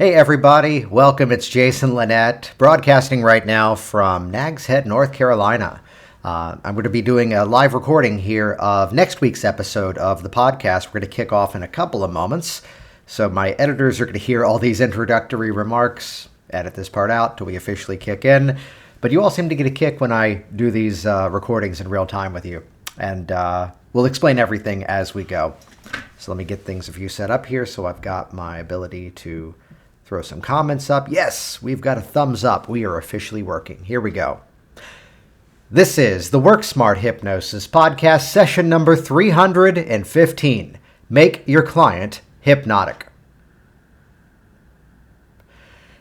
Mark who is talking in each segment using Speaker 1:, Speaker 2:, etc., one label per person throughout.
Speaker 1: Hey everybody, welcome. It's Jason Lynette, broadcasting right now from Nags Head, North Carolina. I'm going to be doing a live recording here of next week's episode of the podcast. We're going to kick off in a couple of moments. So my editors are going to hear all these introductory remarks, edit this part out till we officially kick in. But you all seem to get a kick when I do these recordings in real time with you. And we'll explain everything as we go. So let me get things a few set up here so I've got my ability to throw some comments up. Yes, we've got a thumbs up. We are officially working. Here we go. This is the Work Smart Hypnosis podcast, session number 315. Make your client hypnotic.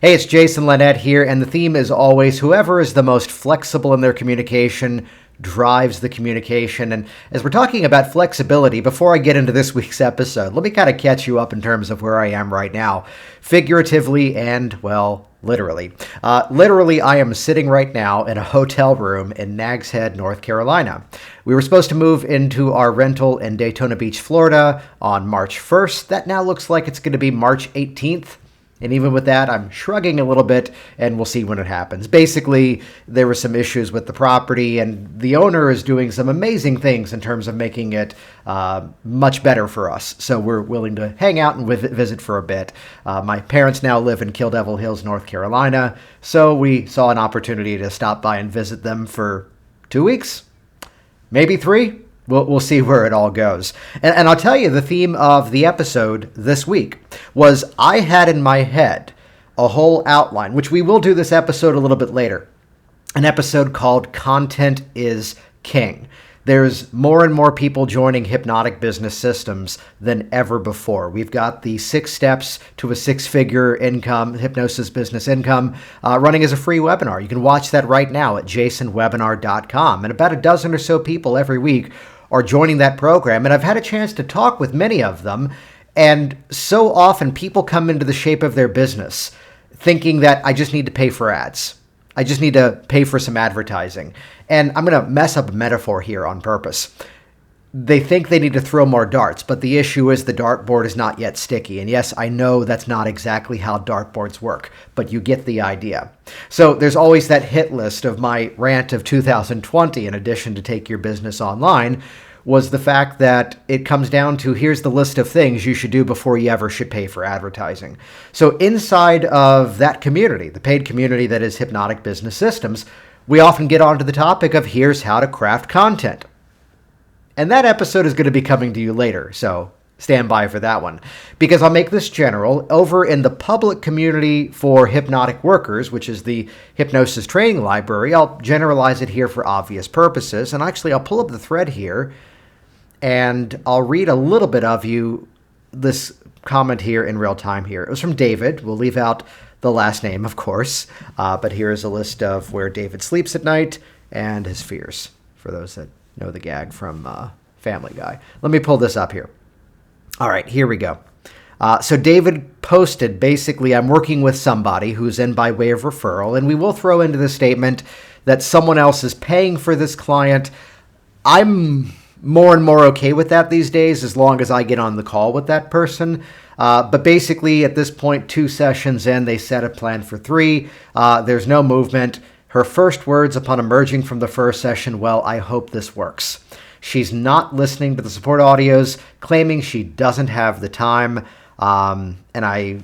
Speaker 1: Hey, it's Jason Lynette here, and the theme is always whoever is the most flexible in their communication drives the communication. And as we're talking about flexibility, before I get into this week's episode, let me kind of catch you up in terms of where I am right now, figuratively and, well, literally. Literally, I am sitting right now in a hotel room in Nags Head, North Carolina. We were supposed to move into our rental in Daytona Beach, Florida on March 1st. That now looks like it's going to be March 18th. And even with that, I'm shrugging a little bit, and we'll see when it happens. Basically, there were some issues with the property, and the owner is doing some amazing things in terms of making it much better for us. So we're willing to hang out and visit for a bit. My parents now live in Kill Devil Hills, North Carolina, so we saw an opportunity to stop by and visit them for 2 weeks, maybe 3. We'll see where it all goes. And I'll tell you, the theme of the episode this week was I had in my head a whole outline, which we will do this episode a little bit later, an episode called Content is King. There's more and more people joining Hypnotic Business Systems than ever before. We've got the 6 steps to a 6-figure income, hypnosis business income, running as a free webinar. You can watch that right now at jasonwebinar.com. And about a dozen or so people every week are joining that program. And I've had a chance to talk with many of them. And so often people come into the shape of their business thinking that I just need to pay for ads. I just need to pay for some advertising. And I'm going to mess up a metaphor here on purpose. They think they need to throw more darts, but the issue is the dartboard is not yet sticky. And yes, I know that's not exactly how dartboards work, but you get the idea. So there's always that hit list of my rant of 2020, in addition to Take Your Business Online, was the fact that it comes down to here's the list of things you should do before you ever should pay for advertising. So inside of that community, the paid community that is Hypnotic Business Systems, we often get onto the topic of here's how to craft content. And that episode is going to be coming to you later, so stand by for that one. Because I'll make this general. Over in the public community for hypnotic workers, which is the Hypnosis Training Library, I'll generalize it here for obvious purposes. And actually, I'll pull up the thread here, and I'll read a little bit of you this comment here in real time here. It was from David. We'll leave out the last name, of course. But here is a list of where David sleeps at night and his fears, for those that know the gag from Family Guy. Let me pull this up here. All right, here we go. So David posted, basically, I'm working with somebody who's in by way of referral, and we will throw into the statement that someone else is paying for this client. I'm more and more okay with that these days, as long as I get on the call with that person. But basically, at this point, 2 sessions in, they set a plan for 3. There's no movement. Her first words upon emerging from the first session, well, I hope this works. She's not listening to the support audios, claiming she doesn't have the time. And I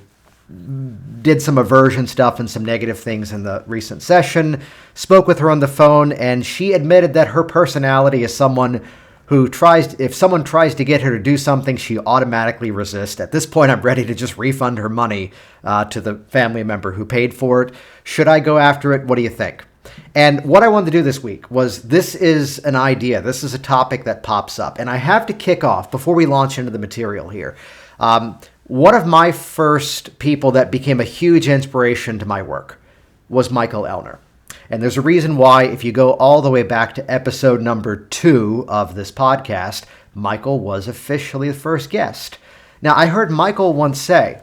Speaker 1: did some aversion stuff and some negative things in the recent session, spoke with her on the phone, and she admitted that her personality is someone who if someone tries to get her to do something, she automatically resists. At this point, I'm ready to just refund her money to the family member who paid for it. Should I go after it? What do you think? And what I wanted to do this week was, this is an idea. This is a topic that pops up. And I have to kick off, before we launch into the material here, one of my first people that became a huge inspiration to my work was Michael Elner. And there's a reason why, if you go all the way back to episode number 2 of this podcast, Michael was officially the first guest. Now, I heard Michael once say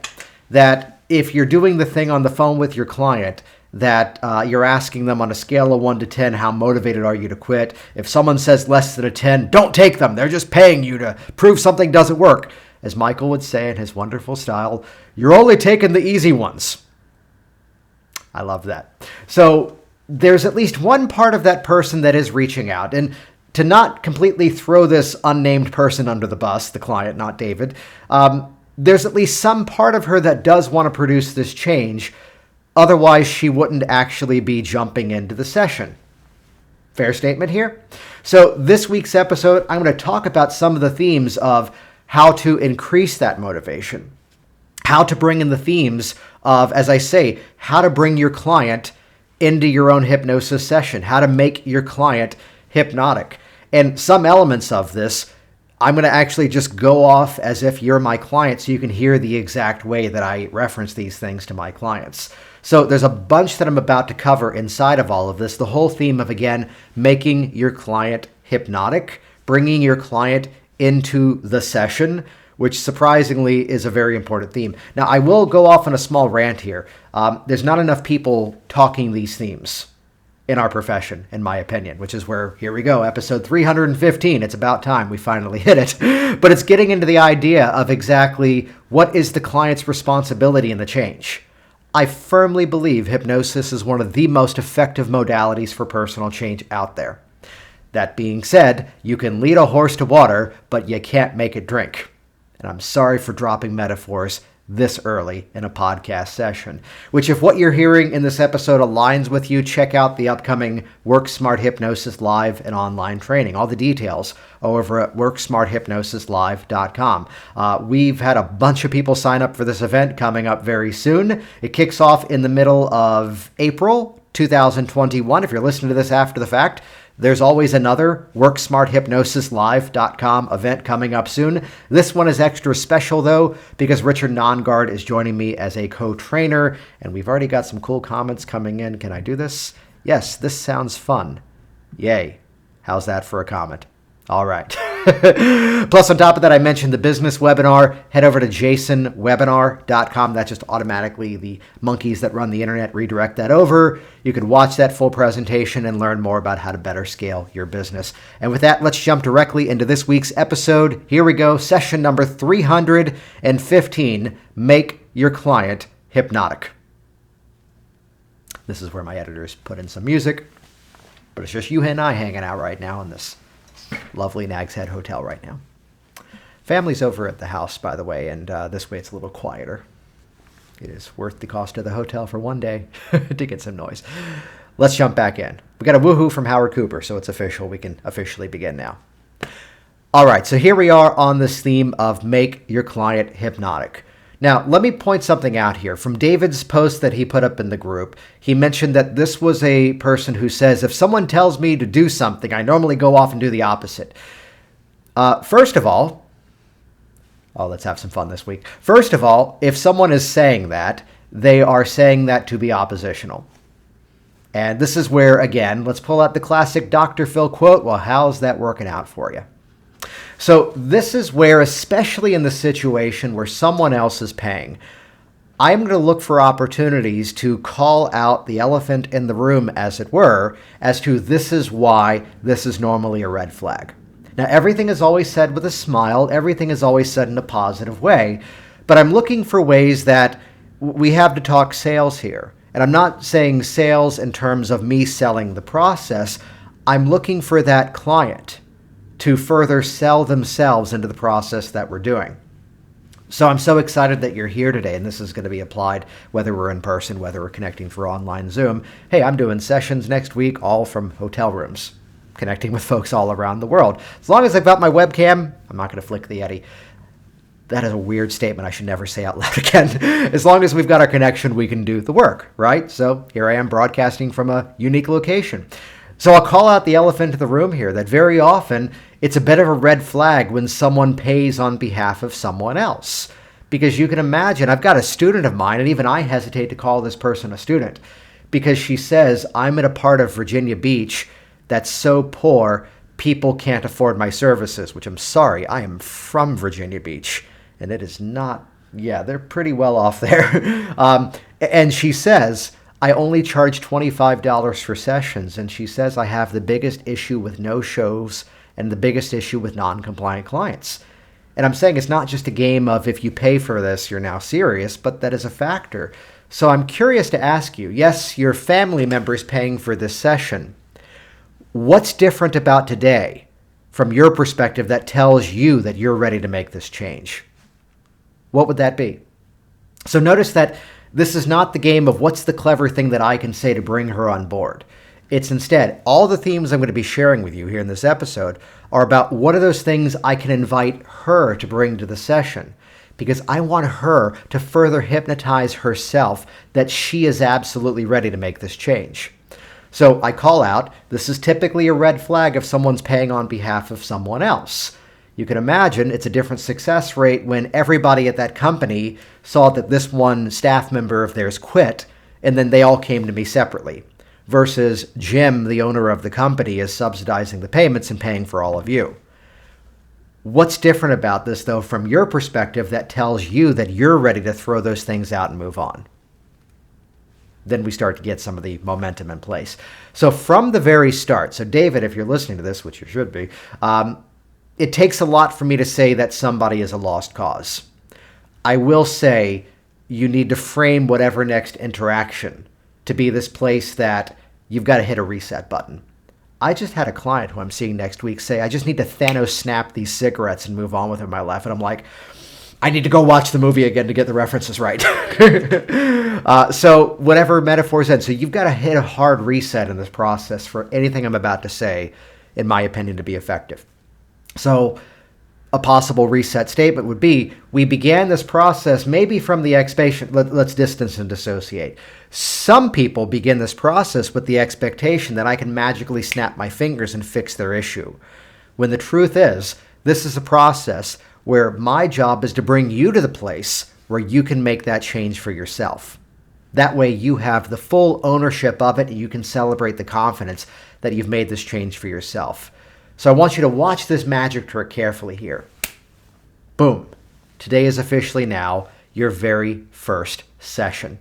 Speaker 1: that if you're doing the thing on the phone with your client, that you're asking them on a scale of 1 to 10, how motivated are you to quit? If someone says less than a 10, don't take them. They're just paying you to prove something doesn't work. as Michael would say in his wonderful style, you're only taking the easy ones. I love that. So there's at least one part of that person that is reaching out. And to not completely throw this unnamed person under the bus, the client, not David, there's at least some part of her that does want to produce this change. Otherwise, she wouldn't actually be jumping into the session. Fair statement here? So this week's episode, I'm going to talk about some of the themes of how to increase that motivation, how to bring in the themes of, as I say, how to bring your client into your own hypnosis session, how to make your client hypnotic. And some elements of this, I'm going to actually just go off as if you're my client so you can hear the exact way that I reference these things to my clients. So there's a bunch that I'm about to cover inside of all of this. The whole theme of, again, making your client hypnotic, bringing your client into the session, which surprisingly is a very important theme. Now, I will go off on a small rant here. There's not enough people talking these themes in our profession, in my opinion, which is where, here we go, episode 315. It's about time we finally hit it. But it's getting into the idea of exactly what is the client's responsibility in the change. I firmly believe hypnosis is one of the most effective modalities for personal change out there. That being said, you can lead a horse to water, but you can't make it drink. And I'm sorry for dropping metaphors this early in a podcast session, which if what you're hearing in this episode aligns with you, check out the upcoming Work Smart Hypnosis Live and online training. All the details over at worksmarthypnosislive.com. We've had a bunch of people sign up for this event coming up very soon. It kicks off in the middle of April 2021. If you're listening to this after the fact, there's always another WorksmartHypnosisLive.com event coming up soon. This one is extra special, though, because Richard Nongard is joining me as a co-trainer, and we've already got some cool comments coming in. Can I do this? Yes, this sounds fun. Yay. How's that for a comment? All right. Plus, on top of that, I mentioned the business webinar. Head over to jasonwebinar.com. That's just automatically the monkeys that run the internet redirect that over. You can watch that full presentation and learn more about how to better scale your business. And with that, let's jump directly into this week's episode. Here we go. Session number 315, Make Your Client Hypnotic. This is where my editors put in some music, but it's just you and I hanging out right now in this lovely Nag's Head Hotel right now. Family's over at the house, by the way, and this way it's a little quieter. It is worth the cost of the hotel for one day to get some noise. Let's jump back in. We got a woohoo from Howard Cooper, so it's official. We can officially begin now. All right, so here we are on this theme of make your client hypnotic. Now, let me point something out here. From David's post that he put up in the group, he mentioned that this was a person who says, if someone tells me to do something, I normally go off and do the opposite. First of all, let's have some fun this week. First of all, if someone is saying that, they are saying that to be oppositional. And this is where, again, let's pull out the classic Dr. Phil quote. Well, how's that working out for you? So this is where, especially in the situation where someone else is paying, I'm going to look for opportunities to call out the elephant in the room, as it were, as to this is why this is normally a red flag. Now, everything is always said with a smile. Everything is always said in a positive way. But I'm looking for ways that we have to talk sales here. And I'm not saying sales in terms of me selling the process. I'm looking for that client to further sell themselves into the process that we're doing. So I'm so excited that you're here today, and this is going to be applied whether we're in person, whether we're connecting through online Zoom. Hey, I'm doing sessions next week, all from hotel rooms, connecting with folks all around the world. As long as I've got my webcam, I'm not going to flick the Yeti. That is a weird statement I should never say out loud again. As long as we've got our connection, we can do the work, right? So here I am broadcasting from a unique location. So I'll call out the elephant in the room here, that very often it's a bit of a red flag when someone pays on behalf of someone else. Because you can imagine, I've got a student of mine, and even I hesitate to call this person a student, because she says, I'm in a part of Virginia Beach that's so poor, people can't afford my services, which I'm sorry, I am from Virginia Beach, and it is not, they're pretty well off there. And she says, I only charge $25 for sessions, and she says I have the biggest issue with no-shows and the biggest issue with non-compliant clients. And I'm saying it's not just a game of if you pay for this, you're now serious, but that is a factor. So I'm curious to ask you, yes, your family member is paying for this session. What's different about today from your perspective that tells you that you're ready to make this change? What would that be? So notice that this is not the game of what's the clever thing that I can say to bring her on board. It's instead, all the themes I'm going to be sharing with you here in this episode are about what are those things I can invite her to bring to the session, because I want her to further hypnotize herself that she is absolutely ready to make this change. So I call out, this is typically a red flag if someone's paying on behalf of someone else. You can imagine it's a different success rate when everybody at that company saw that this one staff member of theirs quit, and then they all came to me separately, versus Jim, the owner of the company, is subsidizing the payments and paying for all of you. What's different about this, though, from your perspective that tells you that you're ready to throw those things out and move on? Then we start to get some of the momentum in place. So from the very start, so David, if you're listening to this, which you should be, it takes a lot for me to say that somebody is a lost cause. I will say you need to frame whatever next interaction to be this place that you've got to hit a reset button. I just had a client who I'm seeing next week say, I just need to Thanos snap these cigarettes and move on with my life. And I'm like, I need to go watch the movie again to get the references right. So whatever metaphor's in. So you've got to hit a hard reset in this process for anything I'm about to say, in my opinion, to be effective. So a possible reset statement would be, we began this process maybe from the expectation, let's distance and dissociate. Some people begin this process with the expectation that I can magically snap my fingers and fix their issue. When the truth is, this is a process where my job is to bring you to the place where you can make that change for yourself. That way you have the full ownership of it and you can celebrate the confidence that you've made this change for yourself. So I want you to watch this magic trick carefully here. Boom. Today is officially now your very first session.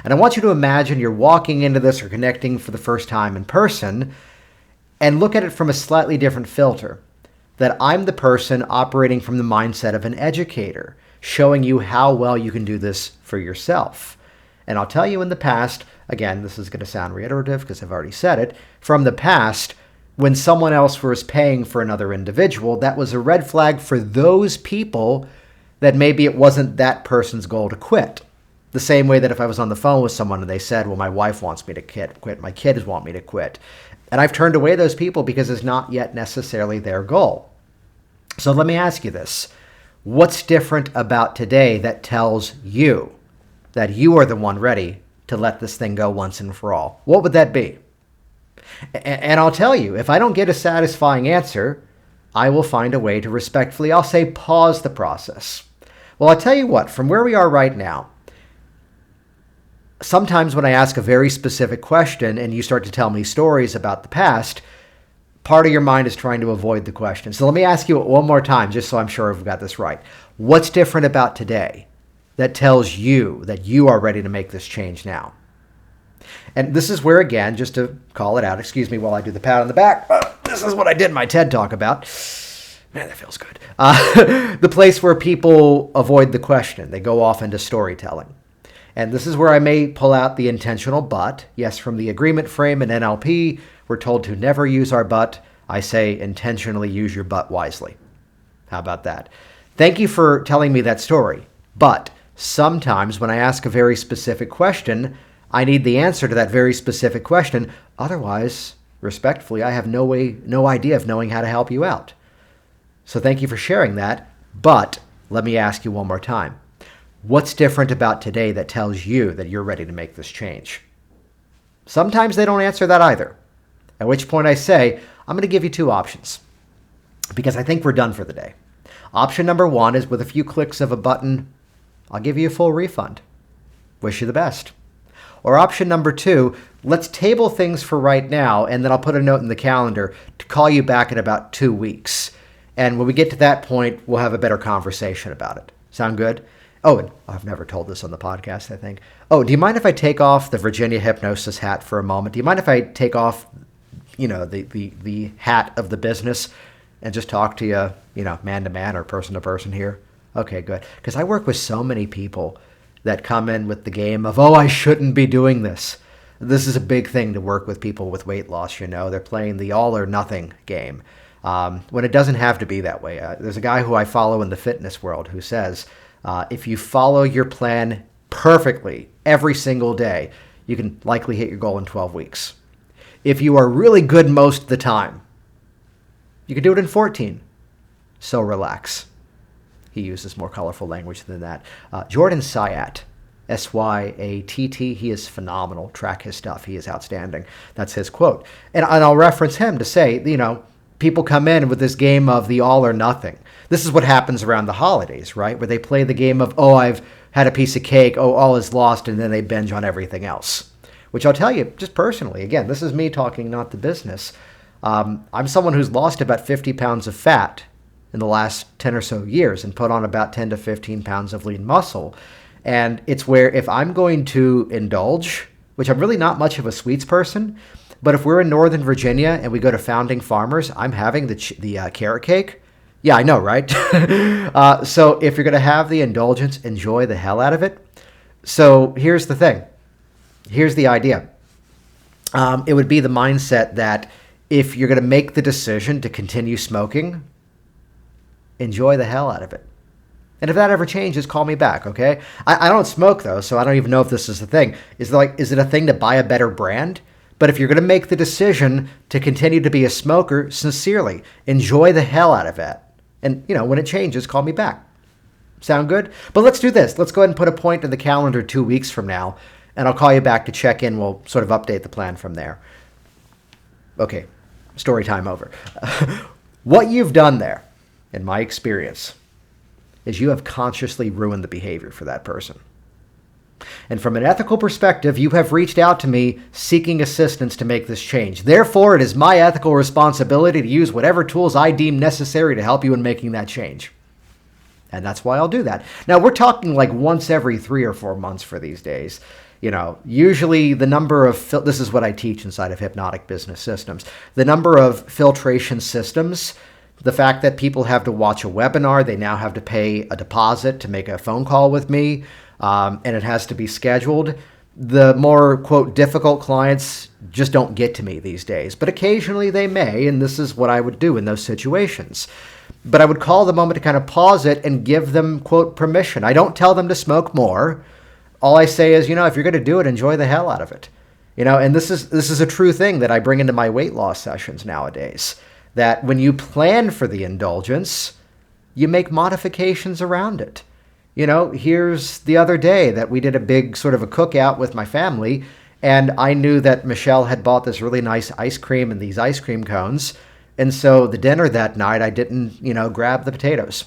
Speaker 1: And I want you to imagine you're walking into this or connecting for the first time in person and look at it from a slightly different filter. That I'm the person operating from the mindset of an educator, showing you how well you can do this for yourself. And I'll tell you in the past, again, this is going to sound reiterative because I've already said it, from the past, when someone else was paying for another individual, that was a red flag for those people that maybe it wasn't that person's goal to quit. The same way that if I was on the phone with someone and they said, well, my wife wants me to quit, my kids want me to quit. And I've turned away those people because it's not yet necessarily their goal. So let me ask you this. What's different about today that tells you that you are the one ready to let this thing go once and for all? What would that be? And I'll tell you, if I don't get a satisfying answer, I will find a way to respectfully, I'll say, pause the process. Well, I'll tell you what, from where we are right now, sometimes when I ask a very specific question and you start to tell me stories about the past, part of your mind is trying to avoid the question. So let me ask you one more time, just so I'm sure I've got this right. What's different about today that tells you that you are ready to make this change now? And this is where, again, just to call it out, excuse me while I do the pat on the back. This is what I did in my TED Talk about. Man, that feels good. The place where people avoid the question. They go off into storytelling. And this is where I may pull out the intentional but. Yes, from the agreement frame in NLP, we're told to never use our but. I say intentionally use your but wisely. How about that? Thank you for telling me that story. But sometimes when I ask a very specific question, I need the answer to that very specific question. Otherwise, respectfully, I have no idea of knowing how to help you out. So thank you for sharing that. But let me ask you one more time. What's different about today that tells you that you're ready to make this change? Sometimes they don't answer that either. At which point I say, I'm going to give you two options because I think we're done for the day. Option number one is with a few clicks of a button, I'll give you a full refund. Wish you the best. Or option number two, let's table things for right now, and then I'll put a note in the calendar to call you back in about 2 weeks. And when we get to that point, we'll have a better conversation about it. Sound good? Oh, and I've never told this on the podcast, I think. Oh, do you mind if I take off the Virginia Hypnosis hat for a moment? Do you mind if I take off, the hat of the business? and just talk to you, man to man or person to person here? Okay, good. Because I work with so many people that come in with the game of, oh, I shouldn't be doing this. This is a big thing to work with people with weight loss. They're playing the all or nothing game when it doesn't have to be that way. There's a guy who I follow in the fitness world who says, if you follow your plan perfectly every single day, you can likely hit your goal in 12 weeks. If you are really good most of the time, you can do it in 14. So relax. He uses more colorful language than that. Jordan Syat, S-Y-A-T-T, he is phenomenal. Track his stuff. He is outstanding. That's his quote. And I'll reference him to say, people come in with this game of the all or nothing. This is what happens around the holidays, right? Where they play the game of, oh, I've had a piece of cake, oh, all is lost, and then they binge on everything else. Which I'll tell you, just personally, again, this is me talking, not the business. I'm someone who's lost about 50 pounds of fat in the last 10 or so years and put on about 10 to 15 pounds of lean muscle. And it's where if I'm going to indulge, which I'm really not much of a sweets person, but if we're in Northern Virginia and we go to Founding Farmers, I'm having the carrot cake. Yeah, I know, right? So if you're going to have the indulgence, enjoy the hell out of it. So here's the thing. Here's the idea. It would be the mindset that if you're going to make the decision to continue smoking, enjoy the hell out of it. And if that ever changes, call me back, okay? I don't smoke, though, so I don't even know if this is a thing. Is it a thing to buy a better brand? But if you're going to make the decision to continue to be a smoker, sincerely, enjoy the hell out of it. And, when it changes, call me back. Sound good? But let's do this. Let's go ahead and put a point in the calendar 2 weeks from now, and I'll call you back to check in. We'll sort of update the plan from there. Okay, story time over. What you've done there, in my experience, is you have consciously ruined the behavior for that person. And from an ethical perspective, you have reached out to me seeking assistance to make this change. Therefore, it is my ethical responsibility to use whatever tools I deem necessary to help you in making that change. And that's why I'll do that. Now, we're talking like once every 3 or 4 months for these days. Usually the number of, this is what I teach inside of Hypnotic Business Systems, the number of filtration systems, the fact that people have to watch a webinar, they now have to pay a deposit to make a phone call with me, and it has to be scheduled. The more, quote, difficult clients just don't get to me these days, but occasionally they may, and this is what I would do in those situations. But I would call the moment to kind of pause it and give them, quote, permission. I don't tell them to smoke more. All I say is, if you're going to do it, enjoy the hell out of it. And this is a true thing that I bring into my weight loss sessions nowadays. That when you plan for the indulgence, you make modifications around it. Here's the other day that we did a big sort of a cookout with my family, and I knew that Michelle had bought this really nice ice cream and these ice cream cones. And so the dinner that night, I didn't, grab the potatoes.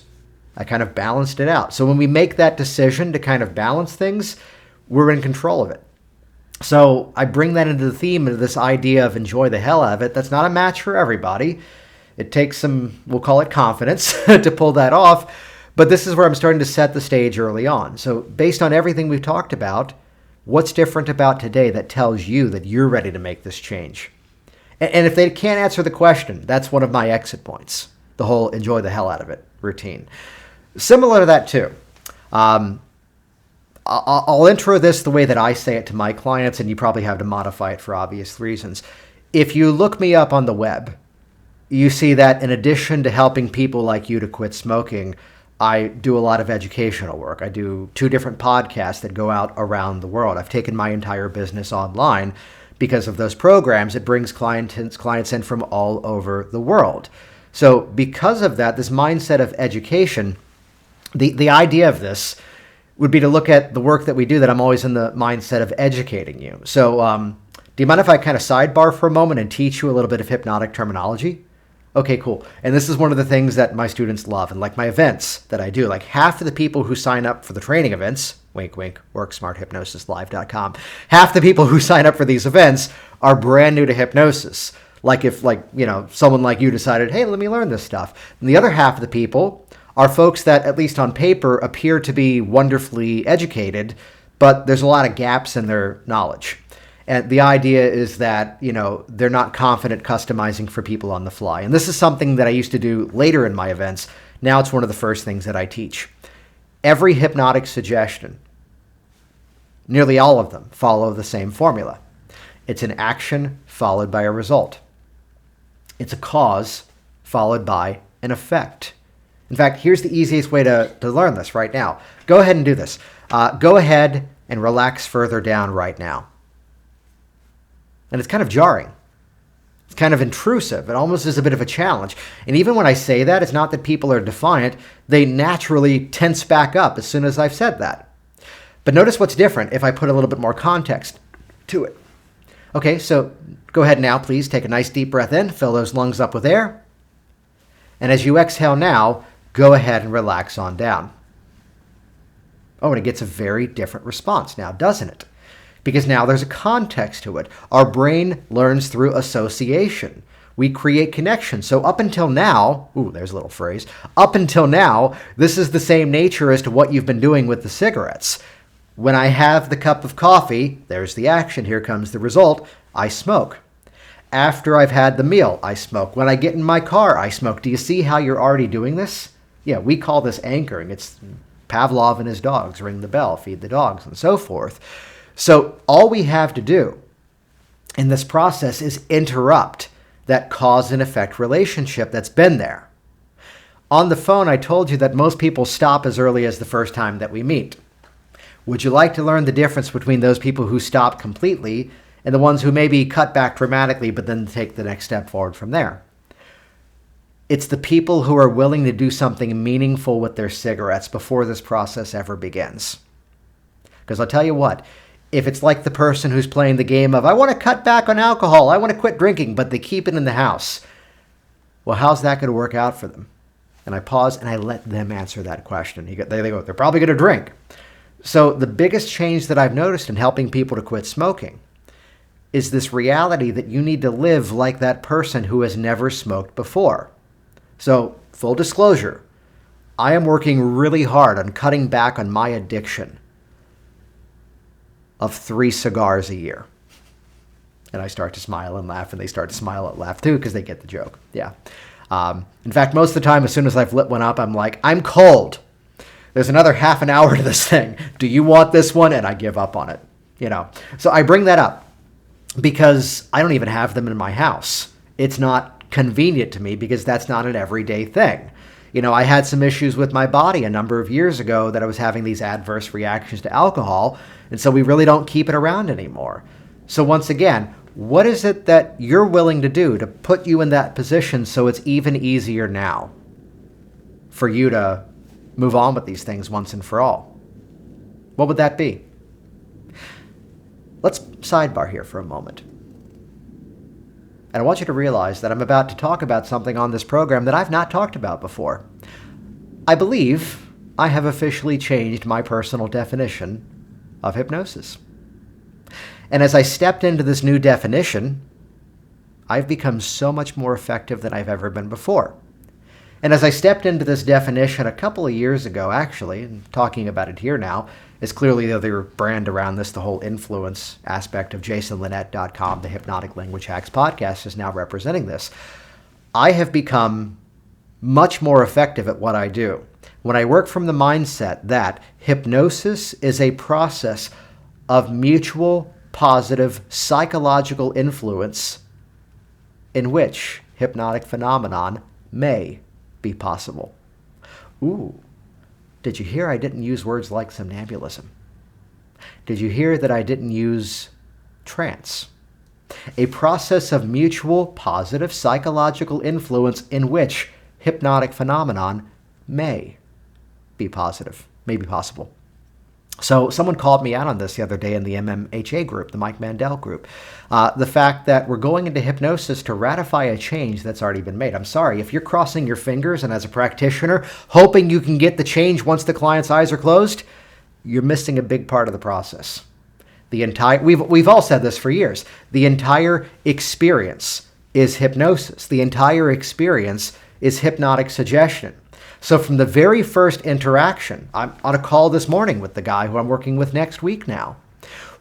Speaker 1: I kind of balanced it out. So when we make that decision to kind of balance things, we're in control of it. So I bring that into the theme of this idea of enjoy the hell out of it. That's not a match for everybody. It takes some, we'll call it confidence, to pull that off. But this is where I'm starting to set the stage early on. So based on everything we've talked about, what's different about today that tells you that you're ready to make this change? And if they can't answer the question, that's one of my exit points, the whole enjoy the hell out of it routine. Similar to that too. I'll intro this the way that I say it to my clients, and you probably have to modify it for obvious reasons. If you look me up on the web, you see that in addition to helping people like you to quit smoking, I do a lot of educational work. I do 2 different podcasts that go out around the world. I've taken my entire business online because of those programs. It brings clients in from all over the world. So because of that, this mindset of education, the idea of this would be to look at the work that we do, that I'm always in the mindset of educating you. So do you mind if I kind of sidebar for a moment and teach you a little bit of hypnotic terminology? Okay, cool. And this is one of the things that my students love. And like my events that I do, like half of the people who sign up for the training events, wink, wink, worksmarthypnosislive.com, half the people who sign up for these events are brand new to hypnosis. Like if someone like you decided, hey, let me learn this stuff. And the other half of the people are folks that, at least on paper, appear to be wonderfully educated, but there's a lot of gaps in their knowledge. And the idea is that, they're not confident customizing for people on the fly. And this is something that I used to do later in my events. Now it's one of the first things that I teach. Every hypnotic suggestion, nearly all of them, follow the same formula. It's an action followed by a result. It's a cause followed by an effect. In fact, here's the easiest way to learn this right now. Go ahead and do this. Go ahead and relax further down right now. And it's kind of jarring. It's kind of intrusive. It almost is a bit of a challenge. And even when I say that, it's not that people are defiant. They naturally tense back up as soon as I've said that. But notice what's different if I put a little bit more context to it. Okay, so go ahead now, please. Take a nice deep breath in. Fill those lungs up with air. And as you exhale now, go ahead and relax on down. Oh, and it gets a very different response now, doesn't it? Because now there's a context to it. Our brain learns through association. We create connections. So up until now, there's a little phrase, up until now, this is the same nature as to what you've been doing with the cigarettes. When I have the cup of coffee, there's the action, here comes the result, I smoke. After I've had the meal, I smoke. When I get in my car, I smoke. Do you see how you're already doing this? Yeah, we call this anchoring. It's Pavlov and his dogs, ring the bell, feed the dogs, and so forth. So all we have to do in this process is interrupt that cause and effect relationship that's been there. On the phone, I told you that most people stop as early as the first time that we meet. Would you like to learn the difference between those people who stop completely and the ones who maybe cut back dramatically but then take the next step forward from there? It's the people who are willing to do something meaningful with their cigarettes before this process ever begins. Because I'll tell you what, if it's like the person who's playing the game of, I want to cut back on alcohol, I want to quit drinking, but they keep it in the house, well, how's that going to work out for them? And I pause and I let them answer that question. They go, they're probably going to drink. So the biggest change that I've noticed in helping people to quit smoking is this reality that you need to live like that person who has never smoked before. So, full disclosure, I am working really hard on cutting back on my addiction of 3 cigars a year. And I start to smile and laugh, and they start to smile and laugh too because they get the joke. Yeah. In fact, most of the time, as soon as I've lit one up, I'm like, I'm cold. There's another half an hour to this thing. Do you want this one? And I give up on it. So I bring that up because I don't even have them in my house. It's not convenient to me because that's not an everyday thing. I had some issues with my body a number of years ago that I was having these adverse reactions to alcohol, and so we really don't keep it around anymore. So once again, what is it that you're willing to do to put you in that position so it's even easier now for you to move on with these things once and for all? What would that be? Let's sidebar here for a moment. And I want you to realize that I'm about to talk about something on this program that I've not talked about before. I believe I have officially changed my personal definition of hypnosis. And as I stepped into this new definition, I've become so much more effective than I've ever been before. And as I stepped into this definition a couple of years ago, actually, and talking about it here now, is clearly the other brand around this, the whole influence aspect of jasonlinett.com, the Hypnotic Language Hacks podcast, is now representing this. I have become much more effective at what I do when I work from the mindset that hypnosis is a process of mutual positive psychological influence in which hypnotic phenomenon may be possible. Ooh. Did you hear I didn't use words like somnambulism? Did you hear that I didn't use trance? A process of mutual positive psychological influence in which hypnotic phenomenon may be positive, may be possible. So someone called me out on this the other day in the MMHA group, the Mike Mandel group. The fact that we're going into hypnosis to ratify a change that's already been made. I'm sorry, if you're crossing your fingers and as a practitioner, hoping you can get the change once the client's eyes are closed, you're missing a big part of the process. We've all said this for years. The entire experience is hypnosis. The entire experience is hypnotic suggestion. So from the very first interaction, I'm on a call this morning with the guy who I'm working with next week now.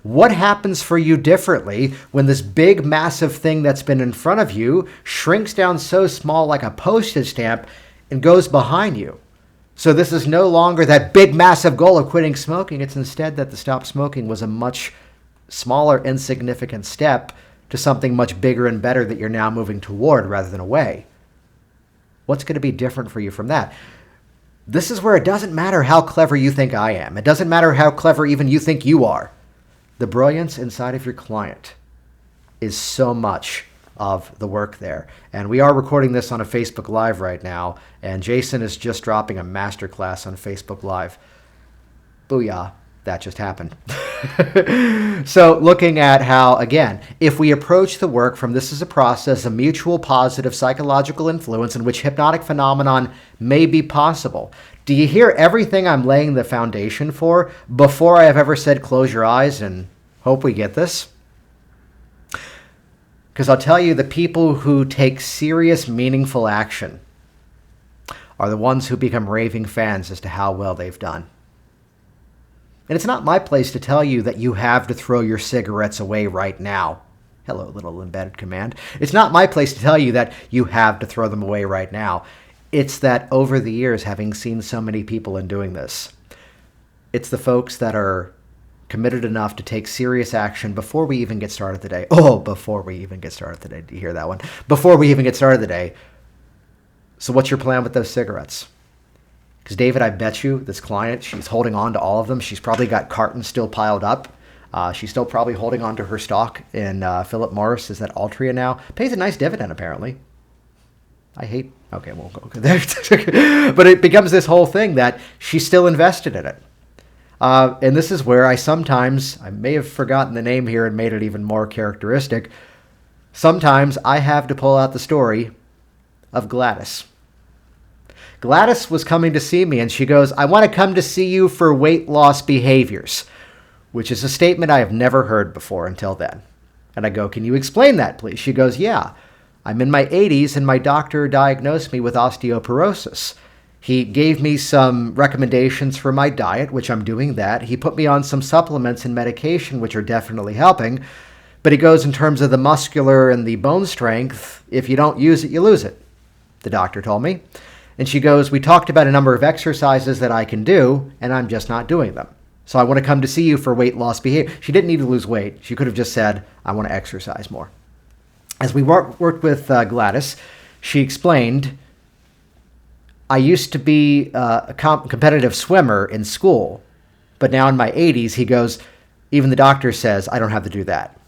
Speaker 1: What happens for you differently when this big, massive thing that's been in front of you shrinks down so small like a postage stamp and goes behind you? So this is no longer that big, massive goal of quitting smoking. It's instead that the stop smoking was a much smaller, insignificant step to something much bigger and better that you're now moving toward rather than away. What's going to be different for you from that? This is where it doesn't matter how clever you think I am. It doesn't matter how clever even you think you are. The brilliance inside of your client is so much of the work there. And we are recording this on a Facebook Live right now, and Jason is just dropping a masterclass on Facebook Live. Booyah, that just happened. So looking at how, again, if we approach the work from this as a process, a mutual positive psychological influence in which hypnotic phenomenon may be possible. Do you hear everything I'm laying the foundation for before I have ever said close your eyes and hope we get this? Because I'll tell you, the people who take serious, meaningful action are the ones who become raving fans as to how well they've done. And it's not my place to tell you that you have to throw your cigarettes away right now. Hello, little embedded command. It's not my place to tell you that you have to throw them away right now. It's that over the years, having seen so many people in doing this, it's the folks that are committed enough to take serious action before we even get started today. Oh, before we even get started today. Do you hear that one? Before we even get started today. So what's your plan with those cigarettes? Because David, I bet you this client, she's holding on to all of them. She's probably got cartons still piled up. She's still probably holding on to her stock in Philip Morris. Is that Altria now? Pays a nice dividend, apparently. Okay, we'll go there. But it becomes this whole thing that she's still invested in it. And this is where I may have forgotten the name here and made it even more characteristic. Sometimes I have to pull out the story of Gladys. Gladys was coming to see me and she goes, I want to come to see you for weight loss behaviors, which is a statement I have never heard before until then. And I go, can you explain that, please? She goes, yeah. I'm in my 80s and my doctor diagnosed me with osteoporosis. He gave me some recommendations for my diet, which I'm doing that. He put me on some supplements and medication, which are definitely helping. But he goes, in terms of the muscular and the bone strength, if you don't use it, you lose it, the doctor told me. And she goes, we talked about a number of exercises that I can do, and I'm just not doing them. So I want to come to see you for weight loss behavior. She didn't need to lose weight. She could have just said, I want to exercise more. As we worked with Gladys, she explained, I used to be a competitive swimmer in school, but now in my 80s, he goes, even the doctor says I don't have to do that.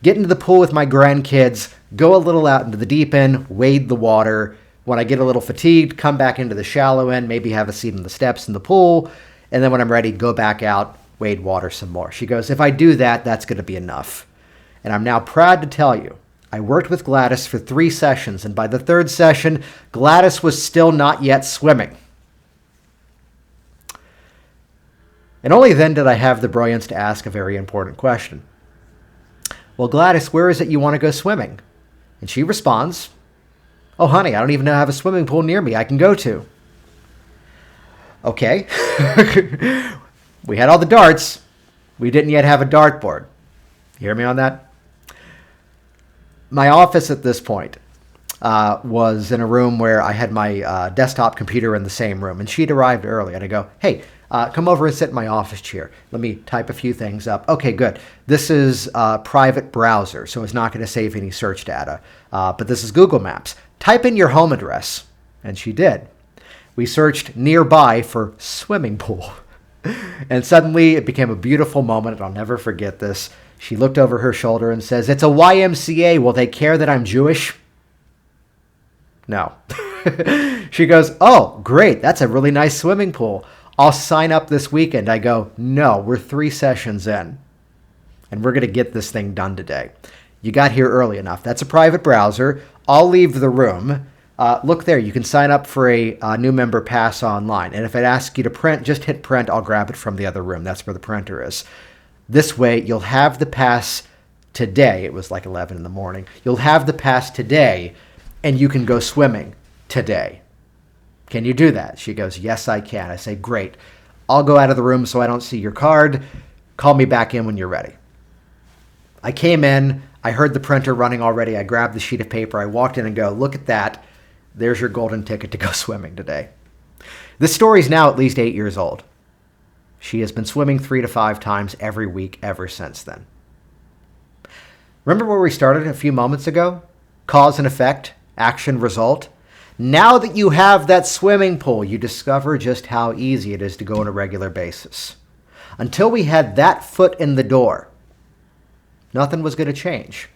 Speaker 1: Get into the pool with my grandkids, go a little out into the deep end, wade the water. When I get a little fatigued, come back into the shallow end, maybe have a seat on the steps in the pool, and then when I'm ready, go back out, wade water some more. She goes, if I do that, that's going to be enough. And I'm now proud to tell you, I worked with Gladys for 3 sessions, and by the 3rd session, Gladys was still not yet swimming. And only then did I have the brilliance to ask a very important question. Well, Gladys, where is it you want to go swimming? And she responds, oh, honey, I don't even have a swimming pool near me I can go to. Okay. We had all the darts. We didn't yet have a dartboard. You hear me on that? My office at this point was in a room where I had my desktop computer in the same room, and she'd arrived early, and I go, hey, come over and sit in my office chair. Let me type a few things up. Okay, good. This is a private browser, so it's not going to save any search data, but this is Google Maps. Type in your home address, and she did. We searched nearby for swimming pool, and suddenly it became a beautiful moment, and I'll never forget this. She looked over her shoulder and says, it's a YMCA. Will they care that I'm Jewish? No. She goes, oh, great. That's a really nice swimming pool. I'll sign up this weekend. I go, no, we're 3 sessions in, and we're going to get this thing done today. You got here early enough. That's a private browser. I'll leave the room. Look there. You can sign up for a new member pass online. And if it asks you to print, just hit print. I'll grab it from the other room. That's where the printer is. This way, you'll have the pass today. It was like 11 in the morning. You'll have the pass today, and you can go swimming today. Can you do that? She goes, yes, I can. I say, great. I'll go out of the room so I don't see your card. Call me back in when you're ready. I came in, I heard the printer running already. I grabbed the sheet of paper. I walked in and go, look at that. There's your golden ticket to go swimming today. This story is now at least 8 years old. She has been swimming 3 to 5 times every week ever since then. Remember where we started a few moments ago? Cause and effect, action, result. Now that you have that swimming pool, you discover just how easy it is to go on a regular basis. Until we had that foot in the door, nothing was going to change.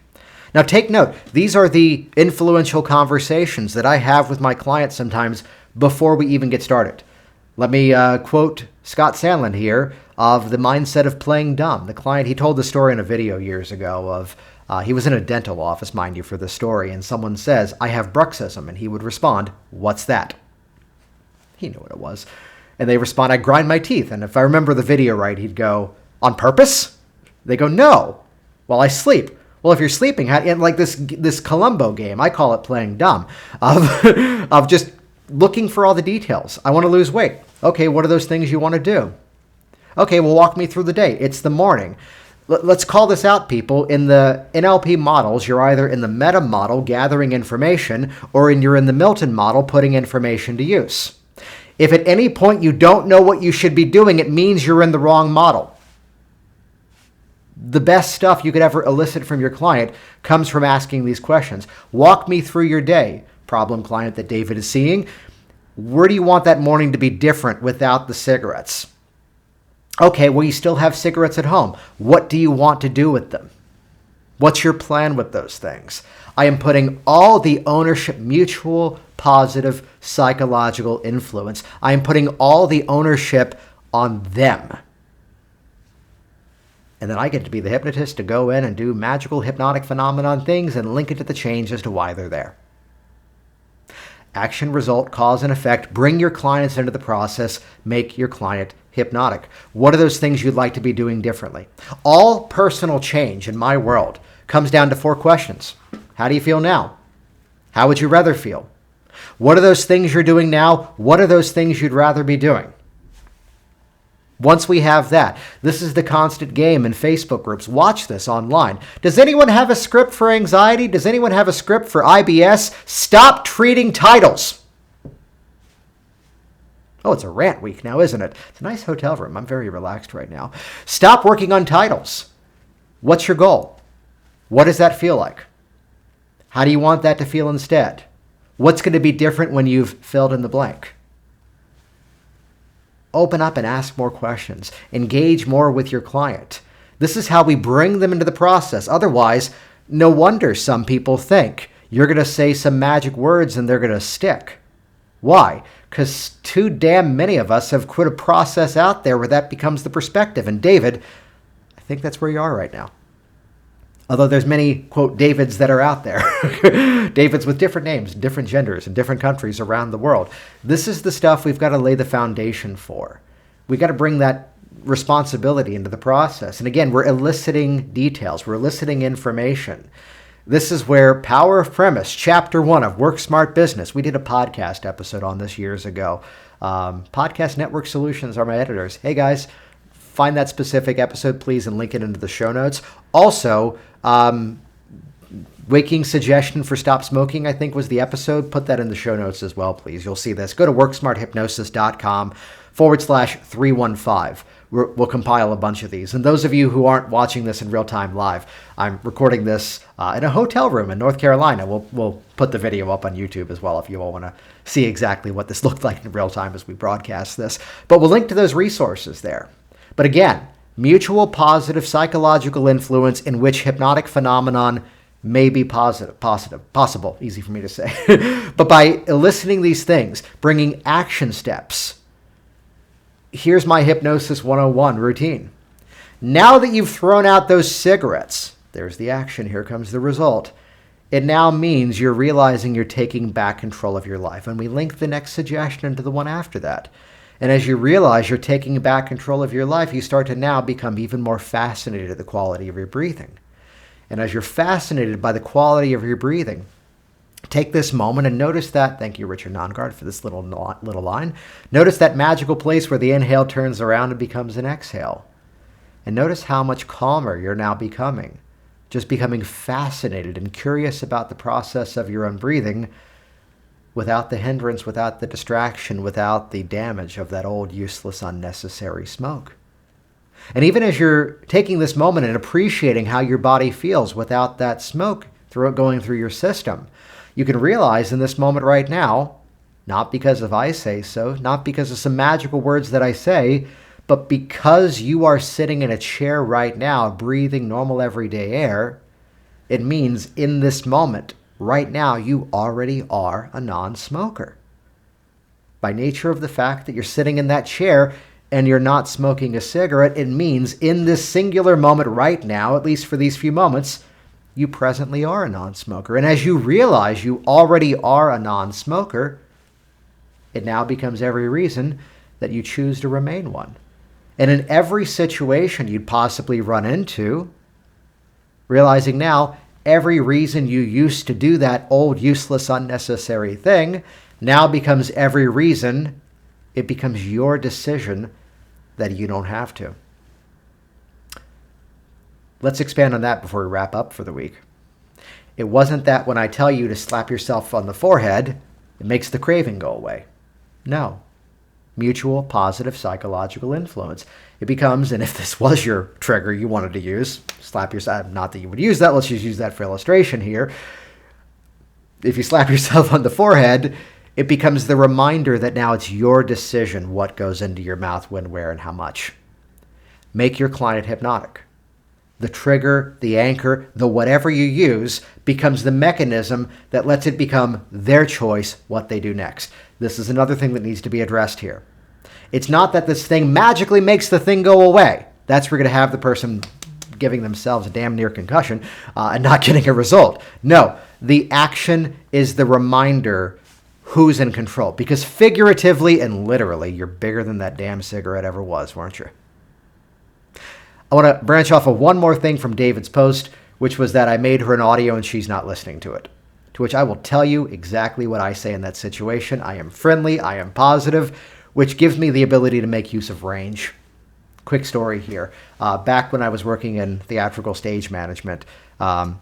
Speaker 1: Now take note, these are the influential conversations that I have with my clients sometimes before we even get started. Let me quote Scott Sandlin here of the mindset of playing dumb. The client, he told the story in a video years ago of, he was in a dental office, mind you, for the story, and someone says, I have bruxism, and he would respond, what's that? He knew what it was. And they respond, I grind my teeth. And if I remember the video right, he'd go, on purpose? They go, no. Well, I sleep. Well, if you're sleeping, and like this Columbo game, I call it playing dumb, of just looking for all the details. I want to lose weight. Okay, what are those things you want to do? Okay, well, walk me through the day. It's the morning. Let's call this out, people. In the NLP models, you're either in the meta model, gathering information, or you're in the Milton model, putting information to use. If at any point you don't know what you should be doing, it means you're in the wrong model. The best stuff you could ever elicit from your client comes from asking these questions. Walk me through your day. Problem client that David is seeing. Where do you want that morning to be different without the cigarettes? Okay, well, you still have cigarettes at home. What do you want to do with them? What's your plan with those things? I am putting all the ownership, mutual, positive, psychological influence. I am putting all the ownership on them. And then I get to be the hypnotist to go in and do magical hypnotic phenomenon things and link it to the change as to why they're there. Action, result, cause, and effect. Bring your clients into the process. Make your client hypnotic. What are those things you'd like to be doing differently? All personal change in my world comes down to 4 questions. How do you feel now? How would you rather feel? What are those things you're doing now? What are those things you'd rather be doing? Once we have that, this is the constant game in Facebook groups. Watch this online. Does anyone have a script for anxiety? Does anyone have a script for IBS? Stop treating titles. Oh, it's a rant week now, isn't it? It's a nice hotel room. I'm very relaxed right now. Stop working on titles. What's your goal? What does that feel like? How do you want that to feel instead? What's going to be different when you've filled in the blank? Open up and ask more questions. Engage more with your client. This is how we bring them into the process. Otherwise, no wonder some people think you're going to say some magic words and they're going to stick. Why? Because too damn many of us have put a process out there where that becomes the perspective. And David, I think that's where you are right now. Although there's many, quote, Davids that are out there. Davids with different names, different genders, in different countries around the world. This is the stuff we've got to lay the foundation for. We've got to bring that responsibility into the process. And again, we're eliciting details. We're eliciting information. This is where Power of Premise, Chapter 1 of Work Smart Business. We did a podcast episode on this years ago. Podcast Network Solutions are my editors. Hey, guys. Find that specific episode, please, and link it into the show notes. Also, Waking Suggestion for Stop Smoking, I think was the episode. Put that in the show notes as well, please. You'll see this. Go to worksmarthypnosis.com/315. We'll compile a bunch of these. And those of you who aren't watching this in real time live, I'm recording this in a hotel room in North Carolina. We'll put the video up on YouTube as well if you all want to see exactly what this looked like in real time as we broadcast this. But we'll link to those resources there. But again, mutual positive psychological influence in which hypnotic phenomenon may be possible, easy for me to say. But by eliciting these things, bringing action steps. Here's my Hypnosis 101 routine. Now that you've thrown out those cigarettes, there's the action, here comes the result. It now means you're realizing you're taking back control of your life. And we link the next suggestion into the one after that. And as you realize you're taking back control of your life, you start to now become even more fascinated with the quality of your breathing. And as you're fascinated by the quality of your breathing, take this moment and notice that, thank you, Richard Nongard, for this little line. Notice that magical place where the inhale turns around and becomes an exhale. And notice how much calmer you're now becoming. just becoming fascinated and curious about the process of your own breathing without the hindrance, without the distraction, without the damage of that old, useless, unnecessary smoke. And even as you're taking this moment and appreciating how your body feels without that smoke going through your system, you can realize in this moment right now, not because of I say so, not because of some magical words that I say, but because you are sitting in a chair right now, breathing normal everyday air, it means in this moment, right now, you already are a non-smoker. By nature of the fact that you're sitting in that chair and you're not smoking a cigarette, it means in this singular moment right now, at least for these few moments, you presently are a non-smoker. And as you realize you already are a non-smoker, it now becomes every reason that you choose to remain one. And in every situation you'd possibly run into, realizing now every reason you used to do that old, useless, unnecessary thing now becomes every reason it becomes your decision that you don't have to. Let's expand on that before we wrap up for the week. It wasn't that when I tell you to slap yourself on the forehead, it makes the craving go away. No. Mutual positive psychological influence. It becomes, and if this was your trigger you wanted to use, slap yourself, not that you would use that, let's just use that for illustration here. If you slap yourself on the forehead, it becomes the reminder that now it's your decision what goes into your mouth, when, where, and how much. Make your client hypnotic. The trigger, the anchor, the whatever you use becomes the mechanism that lets it become their choice what they do next. This is another thing that needs to be addressed here. It's not that this thing magically makes the thing go away. That's where we're going to have the person giving themselves a damn near concussion and not getting a result. No, the action is the reminder who's in control. Because figuratively and literally, you're bigger than that damn cigarette ever was, weren't you? I want to branch off of one more thing from David's post, which was that I made her an audio and she's not listening to it. To which I will tell you exactly what I say in that situation. I am friendly, I am positive, which gives me the ability to make use of range. Quick story here. Back when I was working in theatrical stage management,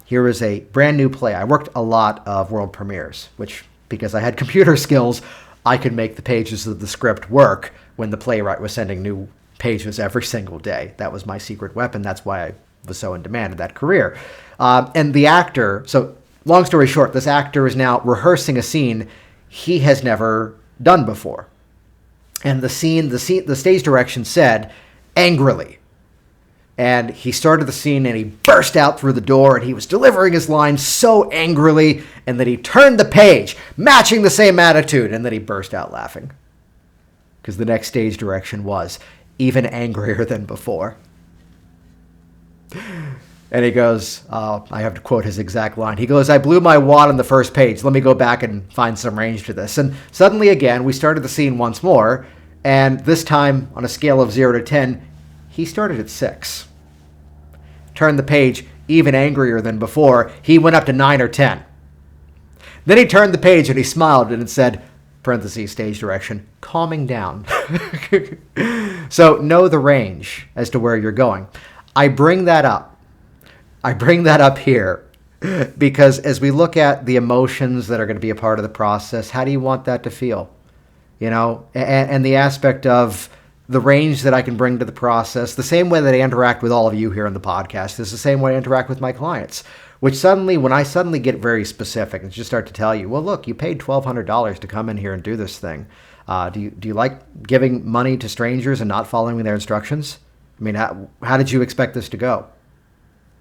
Speaker 1: here is a brand new play. I worked a lot of world premieres, which, because I had computer skills, I could make the pages of the script work when the playwright was sending new pages every single day. That was my secret weapon. That's why I was so in demand in that career. And the actor, so long story short, this actor is now rehearsing a scene he has never done before. And the stage direction said, angrily. And he started the scene and he burst out through the door and he was delivering his lines so angrily, and then he turned the page, matching the same attitude, and then he burst out laughing. Because the next stage direction was even angrier than before. And he goes, I have to quote his exact line. He goes, I blew my wad on the first page. Let me go back and find some range to this. And suddenly again, we started the scene once more. And this time, on a scale of 0 to 10, he started at 6. Turned the page, even angrier than before. He went up to 9 or 10. Then he turned the page and he smiled and it said, parentheses, stage direction, calming down. So know the range as to where you're going. I bring that up here because as we look at the emotions that are going to be a part of the process, how do you want that to feel? You know, and the aspect of the range that I can bring to the process, the same way that I interact with all of you here on the podcast is the same way I interact with my clients. Which suddenly, when I suddenly get very specific and just start to tell you, well, look, you paid $1,200 to come in here and do this thing. Do you like giving money to strangers and not following their instructions? I mean, how did you expect this to go?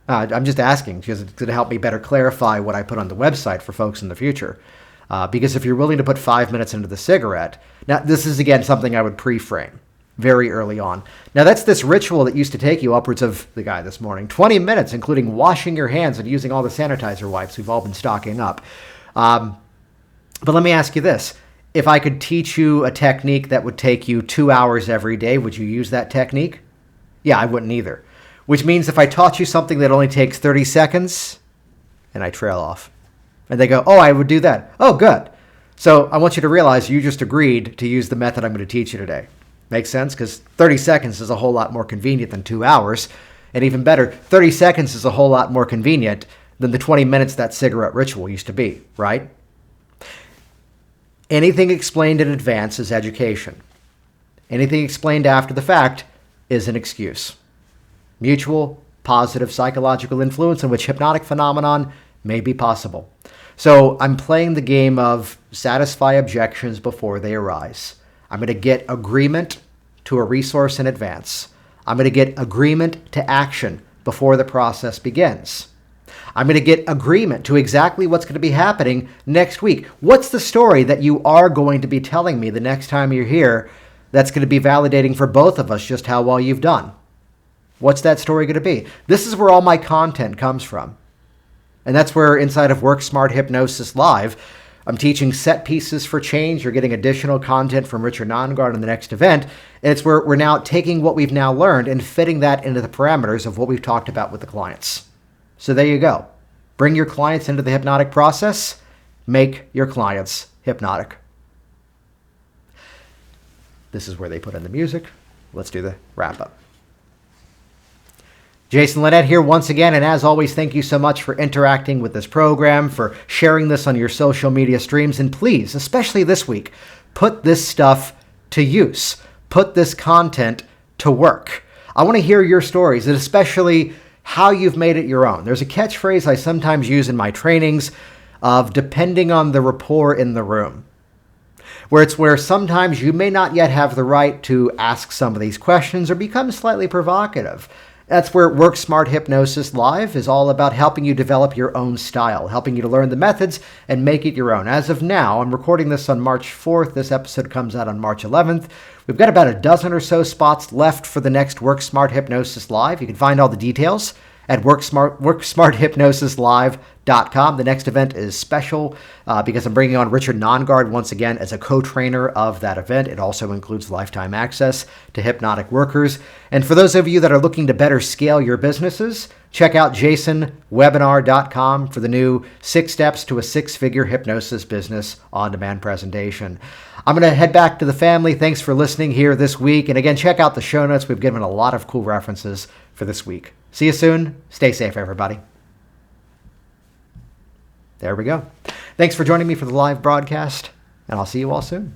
Speaker 1: I'm just asking because it's going to help me better clarify what I put on the website for folks in the future. Because if you're willing to put 5 minutes into the cigarette, now this is, again, something I would pre-frame very early on. Now, that's this ritual that used to take you upwards of, the guy this morning, 20 minutes, including washing your hands and using all the sanitizer wipes we've all been stocking up. But let me ask you this. If I could teach you a technique that would take you 2 hours every day, would you use that technique? Yeah, I wouldn't either. Which means if I taught you something that only takes 30 seconds, and I trail off, and they go, oh, I would do that. Oh, good. So I want you to realize you just agreed to use the method I'm going to teach you today. Makes sense? Because 30 seconds is a whole lot more convenient than 2 hours. And even better, 30 seconds is a whole lot more convenient than the 20 minutes that cigarette ritual used to be, right? Anything explained in advance is education. Anything explained after the fact is an excuse. Mutual, positive psychological influence in which hypnotic phenomenon may be possible. So I'm playing the game of satisfy objections before they arise. I'm going to get agreement to a resource in advance. I'm going to get agreement to action before the process begins. I'm going to get agreement to exactly what's going to be happening next week. What's the story that you are going to be telling me the next time you're here that's going to be validating for both of us just how well you've done? What's that story going to be? This is where all my content comes from. And that's where inside of Work Smart Hypnosis Live, I'm teaching set pieces for change. You're getting additional content from Richard Nongard in the next event. And it's where we're now taking what we've now learned and fitting that into the parameters of what we've talked about with the clients. So there you go. Bring your clients into the hypnotic process. Make your clients hypnotic. This is where they put in the music. Let's do the wrap up. Jason Linett here once again, and as always, thank you so much for interacting with this program, for sharing this on your social media streams, and please, especially this week, put this stuff to use. Put this content to work. I want to hear your stories, and especially how you've made it your own. There's a catchphrase I sometimes use in my trainings of depending on the rapport in the room, where sometimes you may not yet have the right to ask some of these questions or become slightly provocative. That's where Work Smart Hypnosis Live is all about helping you develop your own style, helping you to learn the methods and make it your own. As of now, I'm recording this on March 4th. This episode comes out on March 11th. We've got about a dozen or so spots left for the next Work Smart Hypnosis Live. You can find all the details at worksmarthypnosislive.com. The next event is special because I'm bringing on Richard Nongard once again as a co-trainer of that event. It also includes lifetime access to hypnotic workers. And for those of you that are looking to better scale your businesses, check out jasonwebinar.com for the new 6 Steps to a 6-Figure Hypnosis Business on-demand presentation. I'm going to head back to the family. Thanks for listening here this week. And again, check out the show notes. We've given a lot of cool references for this week. See you soon. Stay safe, everybody. There we go. Thanks for joining me for the live broadcast, and I'll see you all soon.